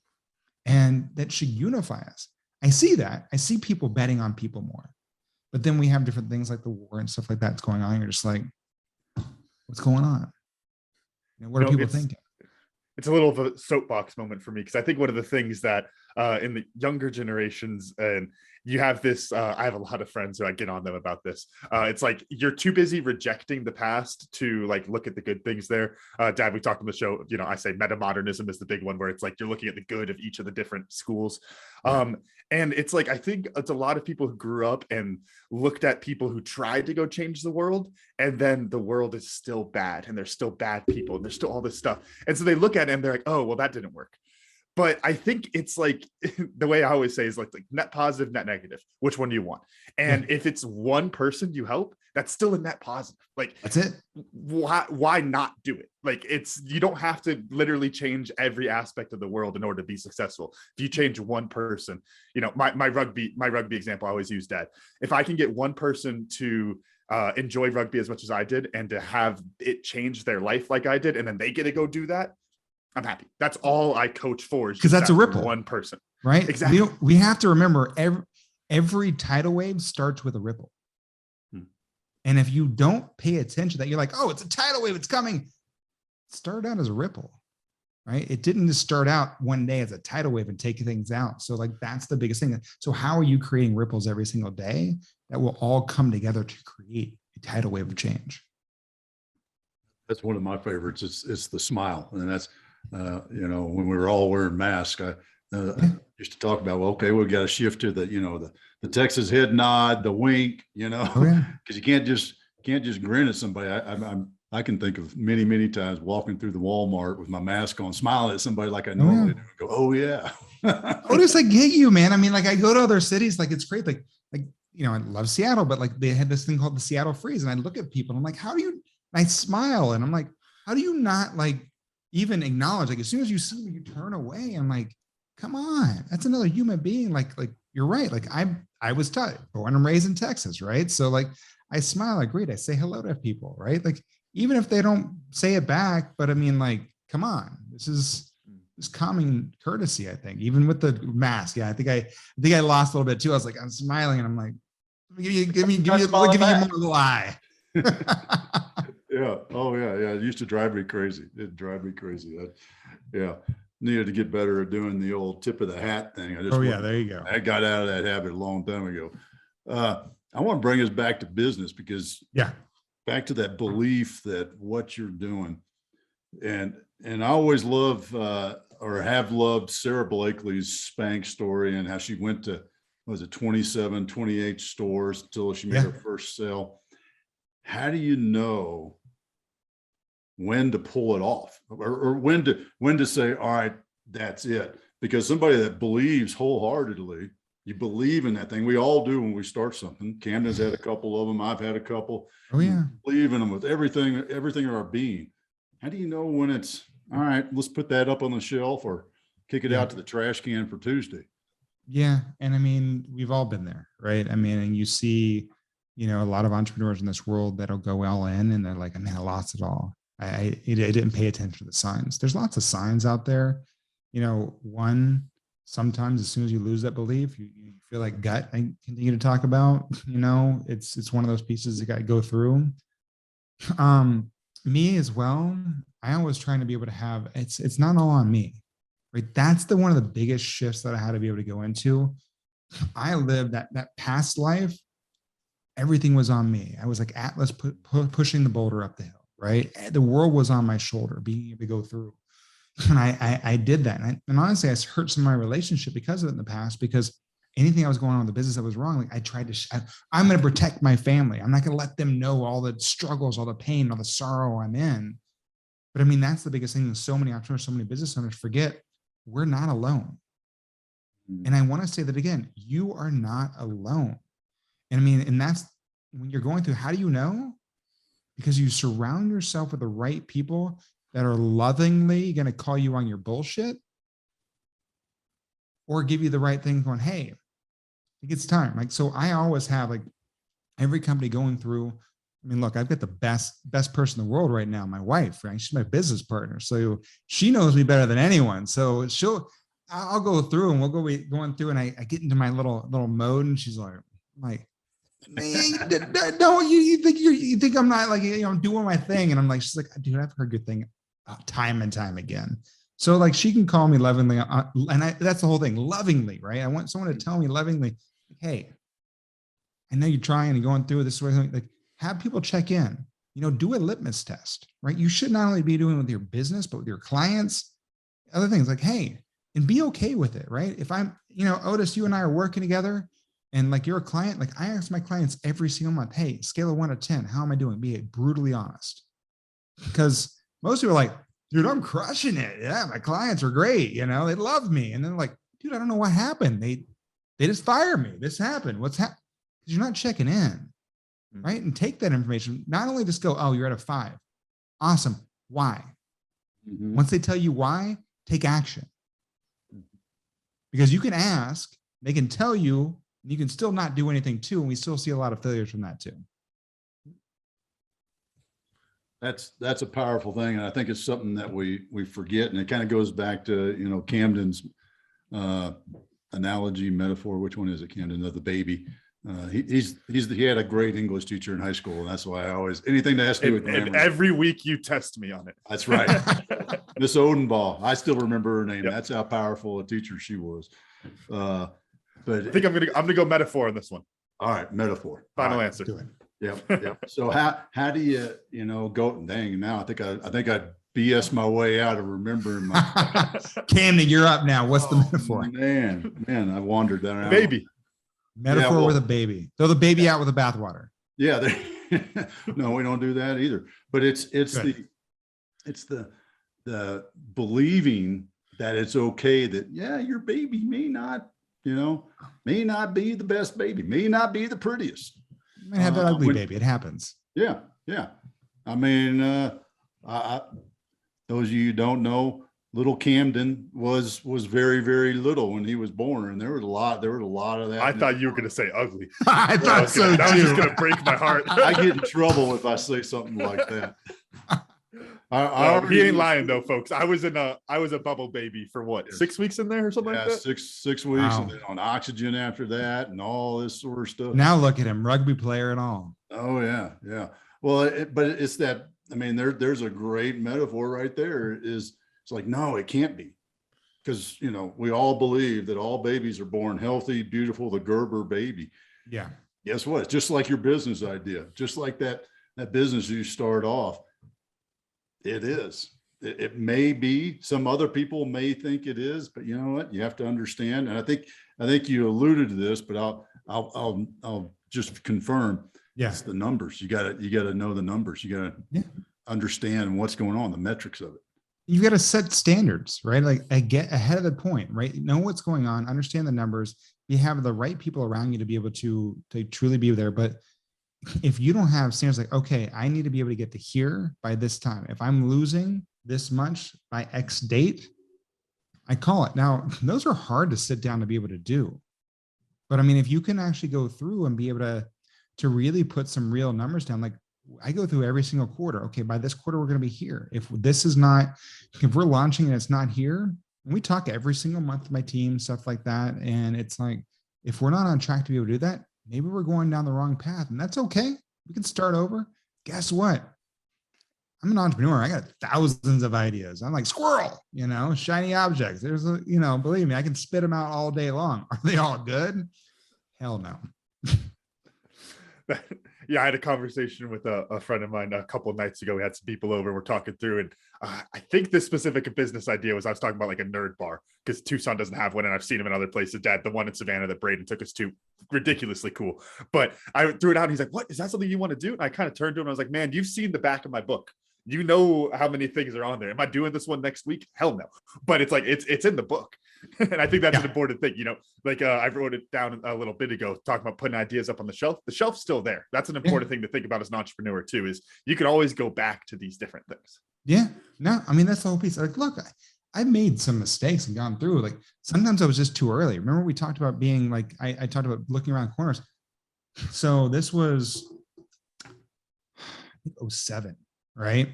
And that should unify us. I see that. I see people betting on people more. But then we have different things like the war and stuff like that's going on. You're just like, what's going on? You know, what are people thinking? It's a little of a soapbox moment for me, because I think one of the things that in the younger generations, and you have this, I have a lot of friends who I get on them about this. It's like you're too busy rejecting the past to like look at the good things there. Dad, we talked on the show, you know, I say metamodernism is the big one, where it's like you're looking at the good of each of the different schools. And it's like, I think it's a lot of people who grew up and looked at people who tried to go change the world, and then the world is still bad, and there's still bad people, and there's still all this stuff. And so they look at it and they're like, oh, well, that didn't work. But I think it's like the way I always say is like net positive, net negative. Which one do you want? And if it's one person you help, that's still a net positive. Like, That's it. Why not do it? Like, you don't have to literally change every aspect of the world in order to be successful. If you change one person, you know, my rugby example, I always use, Dad. If I can get one person to enjoy rugby as much as I did, and to have it change their life like I did, and then they get to go do that, I'm happy. That's all I coach for, because that's a ripple. One person, right? Exactly. We have to remember every tidal wave starts with a ripple. And if you don't pay attention to that, you're like, oh, it's a tidal wave, it's coming. It started out as a ripple, right? It didn't just start out one day as a tidal wave and take things out. So like, that's the biggest thing. So how are you creating ripples every single day that will all come together to create a tidal wave of change? That's one of my favorites. It's the smile. And that's, you know, when we were all wearing masks, I used to talk about, well, okay, we've got to shift to the, you know, the Texas head nod, the wink, you know, because you can't just grin at somebody. I can think of many times walking through the Walmart with my mask on, smiling at somebody like I normally do. Go, oh yeah. Oh, just like get you, man. I mean, like I go to other cities, like it's great. Like, you know, I love Seattle, but like they had this thing called the Seattle freeze. And I look at people and I'm like, how do you, and I smile and I'm like, how do you not like even acknowledge, like as soon as you see me, you turn away. I'm like, come on, that's another human being. Like you're right. Like I was born and raised in Texas, right? So like I smile, I greet, I say hello to people, right? Like even if they don't say it back, but I mean, like, come on, this is common courtesy, I think, even with the mask. Yeah, I think I lost a little bit too. I was like, I'm smiling and I'm like, give me a little eye. Yeah. Oh yeah. It used to drive me crazy. It'd drive me crazy. Yeah. Needed to get better at doing the old tip of the hat thing. There you go. I got out of that habit a long time ago. I want to bring us back to business, because back to that belief that what you're doing, and I always love or have loved Sarah Blakely's Spanx story, and how she went to, was it 27, 28 stores until she made her first sale. How do you know when to pull it off, or when to say, all right, that's it? Because somebody that believes wholeheartedly, you believe in that thing. We all do when we start something. Camden's had a couple of them. I've had a couple. Oh yeah. Believe in them with everything of our being. How do you know when it's, all right, let's put that up on the shelf or kick it out to the trash can for Tuesday? Yeah. And I mean, we've all been there, right? I mean, and you see, you know, a lot of entrepreneurs in this world that'll go all in and they're like, I mean, I lost it all. I didn't pay attention to the signs. There's lots of signs out there. You know, sometimes as soon as you lose that belief, you feel like gut. I continue to talk about, you know, it's one of those pieces you got to go through. Me as well. I always trying to be able to have, it's not all on me, right? That's one of the biggest shifts that I had to be able to go into. I lived that past life. Everything was on me. I was like Atlas pushing the boulder up the hill, right? The world was on my shoulder, being able to go through. And I did that. And honestly, I hurt some of my relationship because of it in the past, because anything I was going on in the business that was wrong, like I tried to, I'm going to protect my family. I'm not going to let them know all the struggles, all the pain, all the sorrow I'm in. But I mean, that's the biggest thing that so many entrepreneurs, so many business owners forget. We're not alone. And I want to say that again, you are not alone. And I mean, and that's when you're going through, how do you know? Because you surround yourself with the right people that are lovingly going to call you on your bullshit, or give you the right thing going, hey, I think it's time. Like, so I always have like every company going through. I mean, look, I've got the best person in the world right now, my wife, right? She's my business partner. So she knows me better than anyone. So I'll go through and we'll go going through, and I get into my little mode, and she's like, no, you think I'm not like, you know, I'm doing my thing. And I'm like, she's like, dude, I've heard good thing time and time again. So like she can call me lovingly, that's the whole thing, lovingly, right? I want someone to tell me lovingly, hey, I know you're trying and going through this way. Like, have people check in, do a litmus test, right? You should not only be doing it with your business, but with your clients, other things like, hey, and be okay with it, right? If I'm, Otis, you and I are working together and like you're a client, like I ask my clients every single month, hey, scale of 1 to 10, how am I doing? Be brutally honest. Because most people are like, dude, I'm crushing it. Yeah, my clients are great. They love me. And then like, dude, I don't know what happened. They just fired me. This happened. What's happened? Because you're not checking in, right? And take that information. Not only just go, oh, you're at a 5. Awesome. Why? Once they tell you why, take action. Because you can ask, they can tell you, and you can still not do anything too. And we still see a lot of failures from that too. That's a powerful thing. And I think it's something that we forget. And it kind of goes back to, Camden's analogy, metaphor. Which one is it, Camden? Of the baby. He had a great English teacher in high school. And that's why I always, anything that has to do with grammar. And every week you test me on it. That's right. Miss Odenball. I still remember her name. Yep. That's how powerful a teacher she was. But I think I'm gonna go metaphor on this one. All right. Metaphor. Final answer. Yep. So how do you, go, dang, now I think I BS my way out of remembering my Camden, you're up now. What's the metaphor? Man, I wandered that around. Baby. Metaphor with a baby. Throw the baby out with the bathwater. Yeah. No, we don't do that either. But it's the believing that it's okay that, your baby may not be the best baby, may not be the prettiest. You might have that ugly baby. It happens. Yeah. I mean, those of you who don't know, little Camden was very, very little when he was born, and there was a lot of that. I thought you were going to say ugly. I thought so too. That was just going to break my heart. I get in trouble if I say something like that. He ain't lying though, folks. I was a bubble baby for what, 6 weeks in there or something like that? Six weeks, wow. And then on oxygen after that, and all this sort of stuff. Now look at him, rugby player and all. Oh yeah. Well, but it's that. I mean, there's a great metaphor right there. It's like, no, it can't be, because we all believe that all babies are born healthy, beautiful, the Gerber baby. Yeah. Guess what? It's just like your business idea, just like that business you start off. It is. It may be. Some other people may think it is, but you know what? You have to understand. And I think you alluded to this, but I'll just confirm. Yes, the numbers. You gotta know the numbers. You gotta understand what's going on, the metrics of it. You got to set standards, right? Like get ahead of the point, right? Know what's going on, understand the numbers. You have the right people around you to be able to truly be there. But if you don't have standards like, okay, I need to be able to get to here by this time. If I'm losing this much by X date, I call it. Now, those are hard to sit down to be able to do. But I mean, if you can actually go through and be able to really put some real numbers down, like I go through every single quarter. Okay, by this quarter, we're going to be here. If we're launching and it's not here, and we talk every single month to my team, stuff like that. And it's like, if we're not on track to be able to do that, maybe we're going down the wrong path, and that's okay. We can start over. Guess what? I'm an entrepreneur. I got thousands of ideas. I'm like squirrel, shiny objects. Believe me, I can spit them out all day long. Are they all good? Hell no. Yeah, I had a conversation with a friend of mine a couple of nights ago. We had some people over. We're talking through, and I think this specific business idea was, I was talking about like a nerd bar, because Tucson doesn't have one, and I've seen them in other places. Dad, the one in Savannah that Braden took us to, ridiculously cool. But I threw it out, and he's like, "What, is that something you want to do?" And I kind of turned to him, and I was like, "Man, you've seen the back of my book. You know how many things are on there. Am I doing this one next week? Hell no." But it's like, it's in the book. And I think that's an important thing, like I wrote it down a little bit ago, talking about putting ideas up on the shelf. The shelf's still there. That's an important thing to think about as an entrepreneur too, is you can always go back to these different things. Yeah, no, I mean, that's the whole piece. Like, look, I made some mistakes and gone through, like, sometimes I was just too early. Remember we talked about being like, I talked about looking around corners. So this was 2007, right?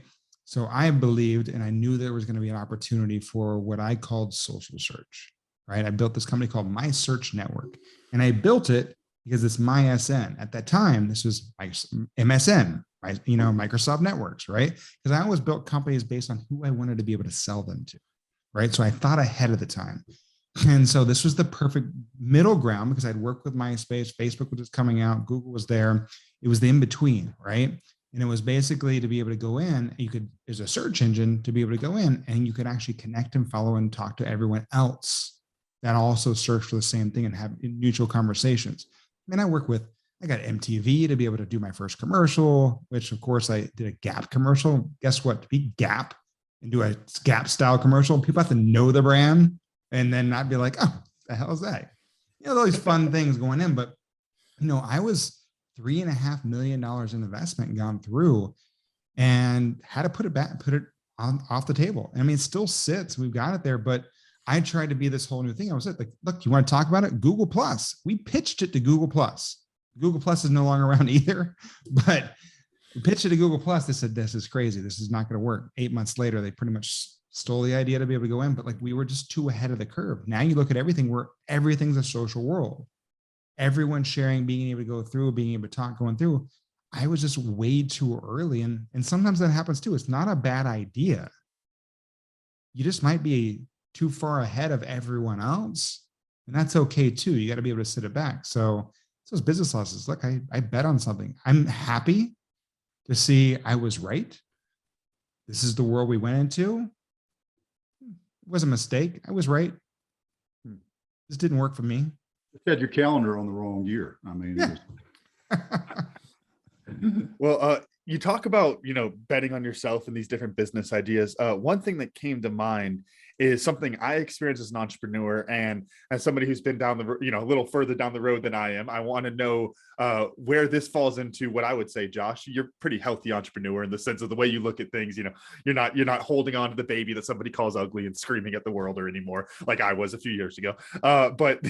So I believed, and I knew there was going to be an opportunity for what I called social search, right? I built this company called My Search Network, and I built it because it's my SN. At that time, this was my MSN, Microsoft Networks, right? Because I always built companies based on who I wanted to be able to sell them to, right? So I thought ahead of the time. And so this was the perfect middle ground because I'd worked with MySpace, Facebook was just coming out, Google was there. It was the in between, right? And it was basically to be able to go in, there's a search engine to be able to go in and you could actually connect and follow and talk to everyone else that also search for the same thing and have mutual conversations. I got MTV to be able to do my first commercial, which of course I did a Gap commercial. Guess what? To be Gap and do a Gap style commercial, people have to know the brand and then not be like, oh, the hell is that? All these fun things going in. But, I was $3.5 million in investment gone through and had to put it on off the table. I mean, it still sits. We've got it there, but I tried to be this whole new thing. I was like, look, you want to talk about it? Google Plus. We pitched it to Google Plus. Google Plus is no longer around either, but we pitched it to Google Plus. They said, this is crazy. This is not going to work. 8 months later, they pretty much stole the idea to be able to go in, but like we were just too ahead of the curve. Now you look at everything where everything's a social world. Everyone's sharing, being able to go through, being able to talk, going through. I was just way too early. And sometimes that happens too. It's not a bad idea. You just might be too far ahead of everyone else. And that's okay too. You got to be able to sit it back. So those business losses, look, I bet on something. I'm happy to see I was right. This is the world we went into. It was a mistake. I was right. This didn't work for me. You had your calendar on the wrong year. I mean, Well, you talk about, betting on yourself and these different business ideas. One thing that came to mind is something I experienced as an entrepreneur, and as somebody who's been down a little further down the road than I am. I want to know where this falls into what I would say, Josh. You're a pretty healthy entrepreneur in the sense of the way you look at things. You're not holding on to the baby that somebody calls ugly and screaming at the world or anymore, like I was a few years ago. But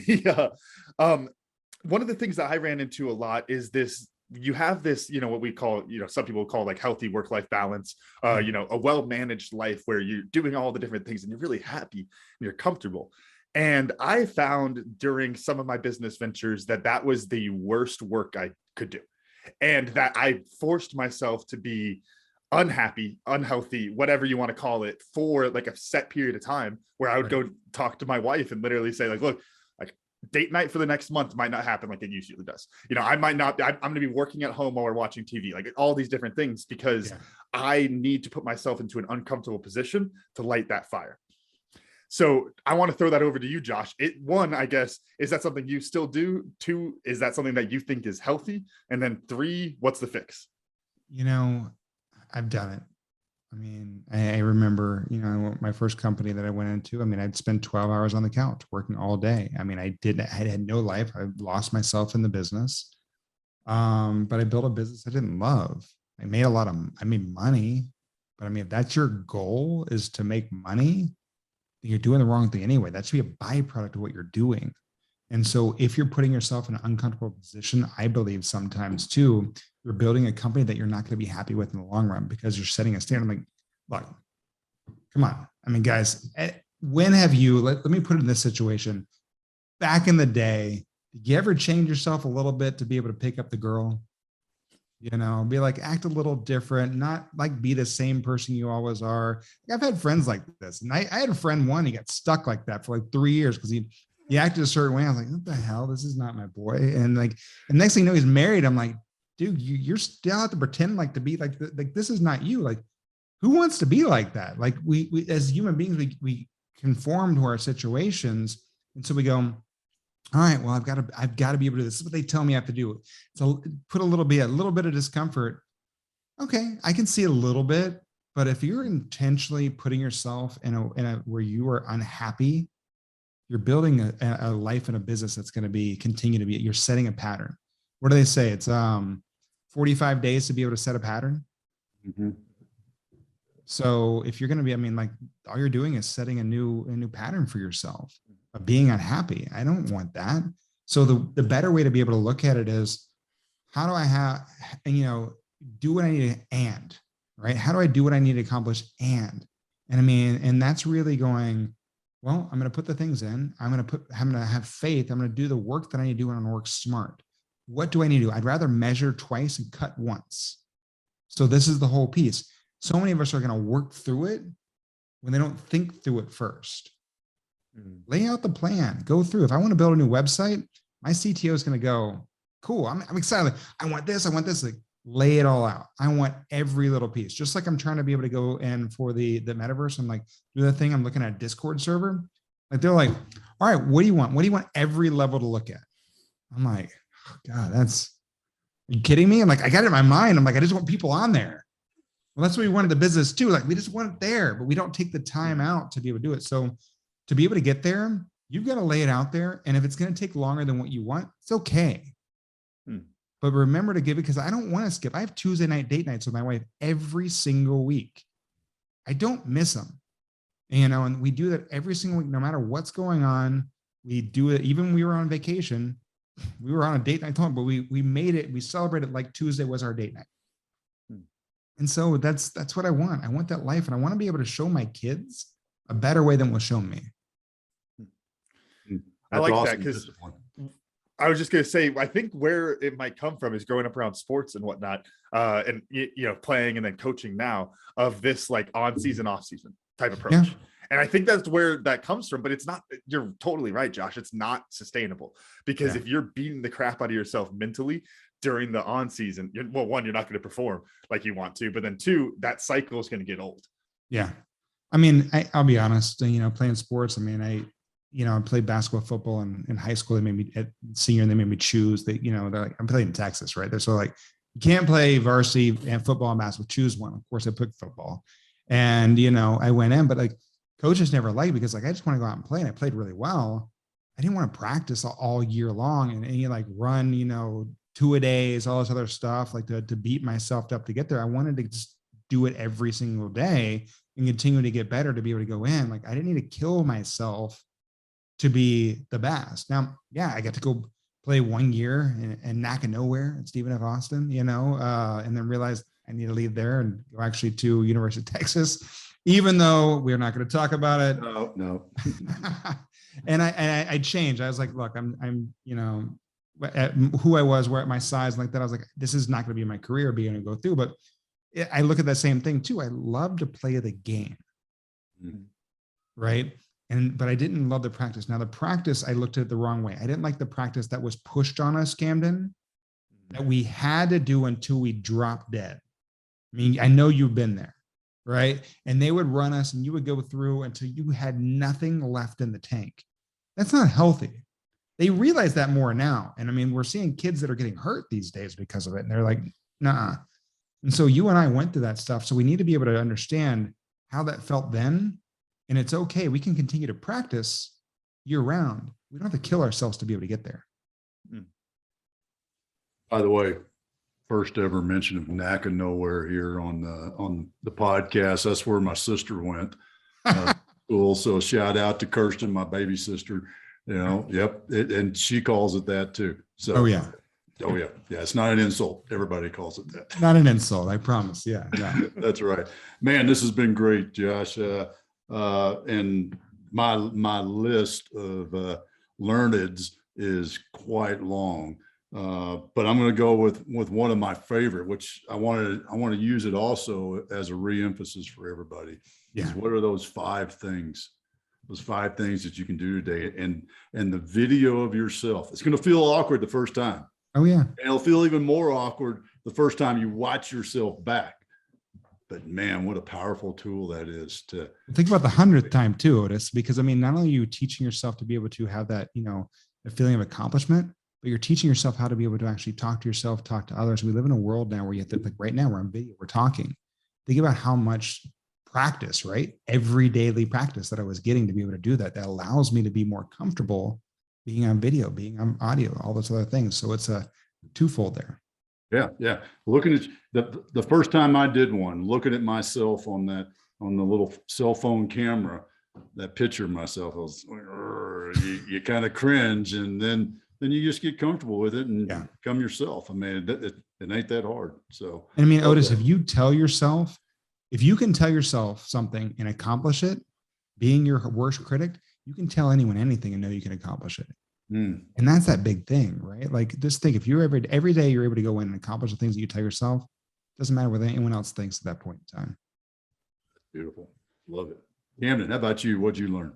one of the things that I ran into a lot is this. You have this, what we call, some people call like healthy work-life balance, a well-managed life where you're doing all the different things and you're really happy and you're comfortable. And I found during some of my business ventures that was the worst work I could do. And that I forced myself to be unhappy, unhealthy, whatever you want to call it, for like a set period of time where I would go talk to my wife and literally say like, look, date night for the next month might not happen like it usually does. I'm going to be working at home while we're watching TV, like all these different things, because I need to put myself into an uncomfortable position to light that fire. So I want to throw that over to you, Josh. One, I guess, is that something you still do? Two, is that something that you think is healthy? And then three, what's the fix? I've done it. I mean, I remember, my first company that I went into, I'd spend 12 hours on the couch working all day. I had no life. I lost myself in the business. But I built a business I didn't love. I made money, but if that's your goal, is to make money, then you're doing the wrong thing anyway. That should be a byproduct of what you're doing. And so if you're putting yourself in an uncomfortable position, I believe sometimes too, you're building a company that you're not going to be happy with in the long run because you're setting a standard. I'm like, look, come on. Guys, when have you, let me put it in this situation. Back in the day, did you ever change yourself a little bit to be able to pick up the girl? Be like, act a little different, not like be the same person you always are. I've had friends like this. And I had a friend he got stuck like that for like 3 years because he acted a certain way. I was like, what the hell? This is not my boy. And next thing you know, he's married. I'm like, dude, you're still have to pretend like to be like this is not you. Like, who wants to be like that? Like we as human beings, we conform to our situations. And so we go, all right, well, I've got to be able to do this. This is what they tell me I have to do. So put a little bit of discomfort. Okay, I can see a little bit, but if you're intentionally putting yourself in a where you are unhappy, you're building a life and a business that's going to continue to be, you're setting a pattern. What do they say? It's 45 days to be able to set a pattern. Mm-hmm. So if you're going to be, all you're doing is setting a new pattern for yourself of being unhappy. I don't want that. So the better way to be able to look at it is, how do I do what I need to, right? How do I do what I need to accomplish? And that's really going, well, I'm going to put the things in. I'm going to have faith. I'm going to do the work that I need to do, and I'm going to work smart. What do I need to do? I'd rather measure twice and cut once. So this is the whole piece. So many of us are going to work through it when they don't think through it first. Lay out the plan, go through. If I want to build a new website, my CTO is going to go, cool. I'm excited. Like, I want this. Like, lay it all out. I want every little piece. Just like I'm trying to be able to go in for the metaverse. I'm like, do that thing. I'm looking at a Discord server. Like, they're like, all right, what do you want? What do you want every level to look at? I'm like, oh, God, are you kidding me? I'm like, I got it in my mind. I'm like, I just want people on there. Well, that's what we wanted the business too. Like, we just want it there, but we don't take the time out to be able to do it. So to be able to get there, you've got to lay it out there. And if it's going to take longer than what you want, it's okay. But remember to give it, because I don't want to skip. I have Tuesday night date nights with my wife every single week. I don't miss them. And we do that every single week, no matter what's going on. We do it. Even when we were on vacation, we were on a date night, but we made it. We celebrated like Tuesday was our date night. And so that's what I want. I want that life, and I want to be able to show my kids a better way than was shown me. I like that, because I was just going to say, I think where it might come from is growing up around sports and whatnot, and playing and then coaching now, of this like on season, off season type approach. Yeah. And I think that's where that comes from, but it's not, you're totally right, Josh. It's not sustainable, because if you're beating the crap out of yourself mentally during the on season, one, you're not going to perform like you want to, but then two, that cycle is going to get old. Yeah. I mean, I'll be honest, playing sports. I mean, I played basketball, football in high school. They made me at senior, and they made me choose. They're like, I'm playing in Texas, right? They're so like, you can't play varsity and football and basketball. Choose one. Of course, I picked football, and I went in, but like coaches never liked me, because like I just want to go out and play, and I played really well. I didn't want to practice all year long and you like run 2-a-days, all this other stuff, like to beat myself up to get there. I wanted to just do it every single day and continue to get better to be able to go in. Like I didn't need to kill myself to be the best. Now, yeah, I got to go play 1 year in Nowhere at Stephen F. Austin, and then realized I need to leave there and go actually to University of Texas, even though we're not going to talk about it. No. And I changed. I was like, look, I'm at who I was, where at my size like that, I was like, this is not going to be my career being able to go through. But I look at that same thing too. I love to play the game, right? But I didn't love the practice. Now the practice, I looked at it the wrong way. I didn't like the practice that was pushed on us, Camden, that we had to do until we dropped dead. I mean, I know you've been there, right? And they would run us, and you would go through until you had nothing left in the tank. That's not healthy. They realize that more now. And I mean, we're seeing kids that are getting hurt these days because of it. And they're like, nah. And so you and I went through that stuff. So we need to be able to understand how that felt then. And it's okay. We can continue to practice year round. We don't have to kill ourselves to be able to get there. By the way, first ever mention of Nowhere here on the podcast. That's where my sister went. School. So shout out to Kirsten, my baby sister. Yep. And she calls it that too. So oh yeah. It's not an insult. Everybody calls it that. Not an insult, I promise. Yeah. That's right, man. This has been great, Josh. And my list of learneds is quite long, but I'm going to go with one of my favorite, which I want to use it also as a re-emphasis for everybody. Yeah. Is what are those 5 things? Those 5 things that you can do today, and the video of yourself. It's going to feel awkward the first time. Oh yeah. And it'll feel even more awkward the first time you watch yourself back. But man, what a powerful tool that is to think about the 100th time too, Otis, because I mean, not only are you teaching yourself to be able to have that, a feeling of accomplishment, but you're teaching yourself how to be able to actually talk to yourself, talk to others. We live in a world now where you have to, like right now we're on video, we're talking. Think about how much practice, right? Every daily practice that I was getting to be able to do that allows me to be more comfortable being on video, being on audio, all those other things. So it's a twofold there. Yeah. Looking at the first time I did one, looking at myself on the little cell phone camera, that picture of myself, I was, you kind of cringe, and then you just get comfortable with it and become yourself. I mean, it ain't that hard. So, I mean, Otis, if you can tell yourself something and accomplish it, being your worst critic, you can tell anyone anything and know you can accomplish it. And that's that big thing, right? Like just think, if you're every day you're able to go in and accomplish the things that you tell yourself, doesn't matter what anyone else thinks at that point in time. Beautiful. Love it. Camden, how about you? What'd you learn?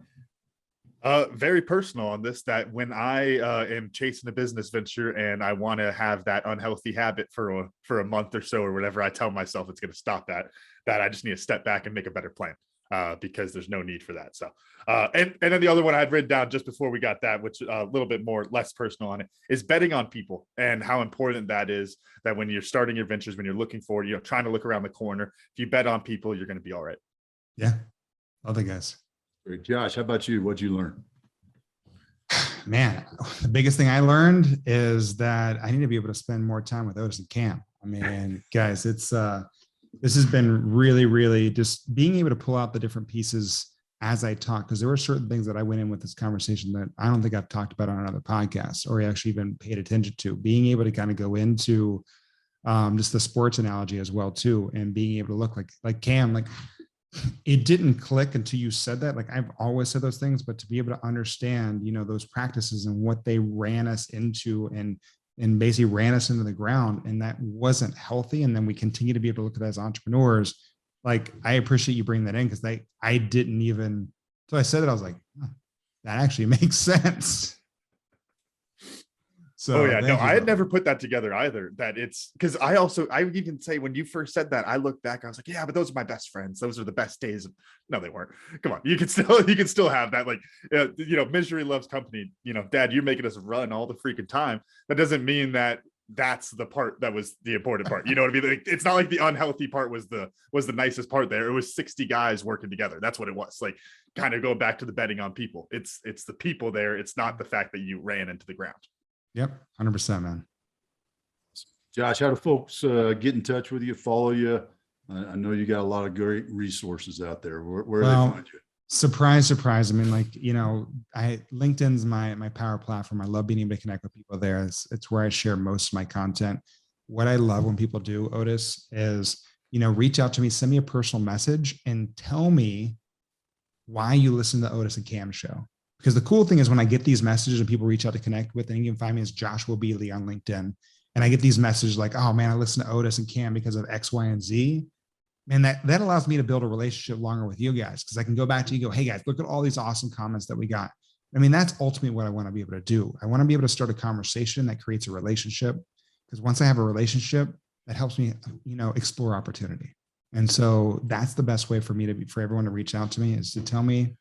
Very personal on this, that when I am chasing a business venture and I want to have that unhealthy habit for a month or so or whatever, I tell myself it's going to stop that I just need to step back and make a better plan, because there's no need for that. So and then the other one I had written down just before we got that, which a little bit more less personal on it, is betting on people and how important that is, that when you're starting your ventures, when you're looking forward, trying to look around the corner, if you bet on people, you're going to be all right. Yeah. Other guys. Great. Josh, how about you? What'd you learn? Man, the biggest thing I learned is that I need to be able to spend more time with Otis and Cam. I mean, guys, it's this has been really, really just being able to pull out the different pieces as I talk, because there were certain things that I went in with this conversation that I don't think I've talked about on another podcast or actually even paid attention to. Being able to kind of go into just the sports analogy as well too, and being able to look like Cam, like it didn't click until you said that. Like I've always said those things, but to be able to understand, those practices and what they ran us into and basically ran us into the ground, and that wasn't healthy. And then we continue to be able to look at that as entrepreneurs. Like I appreciate you bringing that in, because I didn't even, so I said it, I was like, oh, that actually makes sense. So, oh yeah, no, I had never put that together either. That it's because I would even say when you first said that, I looked back, I was like, yeah, but those are my best friends. Those are the best days. No, they weren't. Come on, you can still have that. Like, misery loves company. Dad, you're making us run all the freaking time. That doesn't mean that that's the part that was the important part. You know what I mean? Like, it's not like the unhealthy part was the nicest part there. It was 60 guys working together. That's what it was. Like, kind of go back to the betting on people. It's the people there. It's not the fact that you ran into the ground. Yep, 100%, man. Josh, how do folks get in touch with you, follow you? I know you got a lot of great resources out there. Where do they find you? Surprise. I mean, LinkedIn's my power platform. I love being able to connect with people there. It's where I share most of my content. What I love when people do, Otis, is, reach out to me, send me a personal message and tell me why you listen to the Otis and Cam show. Because the cool thing is when I get these messages and people reach out to connect with, and you can find me as Joshua Beasley on LinkedIn. And I get these messages like, oh man, I listen to Otis and Cam because of X, Y, and Z. Man, that allows me to build a relationship longer with you guys. Because I can go back to you and go, hey guys, look at all these awesome comments that we got. I mean, that's ultimately what I want to be able to do. I want to be able to start a conversation that creates a relationship. Because once I have a relationship, that helps me, explore opportunity. And so that's the best way for everyone to reach out to me, is to tell me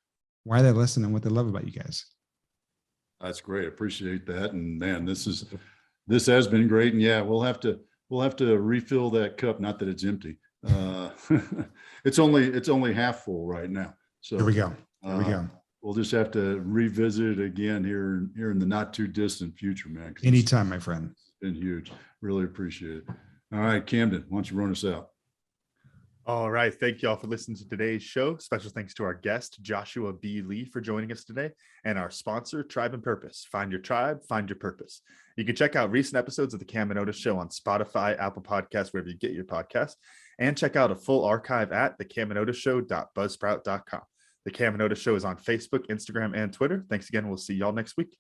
why they listen and what they love about you guys. That's great. Appreciate that. And man, this has been great. And yeah, we'll have to refill that cup. Not that it's empty. It's only half full right now. So here we go. We'll just have to revisit it again here in the not too distant future, man. Anytime, my friend. It's been huge. Really appreciate it. All right, Camden, why don't you run us out? All right. Thank you all for listening to today's show. Special thanks to our guest, Joshua B. Lee, for joining us today, and our sponsor, Tribe and Purpose. Find your tribe, find your purpose. You can check out recent episodes of the Cam and Otis Show on Spotify, Apple Podcasts, wherever you get your podcast, and check out a full archive at thecamandotishow.buzzsprout.com. The Cam and Otis Show is on Facebook, Instagram, and Twitter. Thanks again. We'll see y'all next week.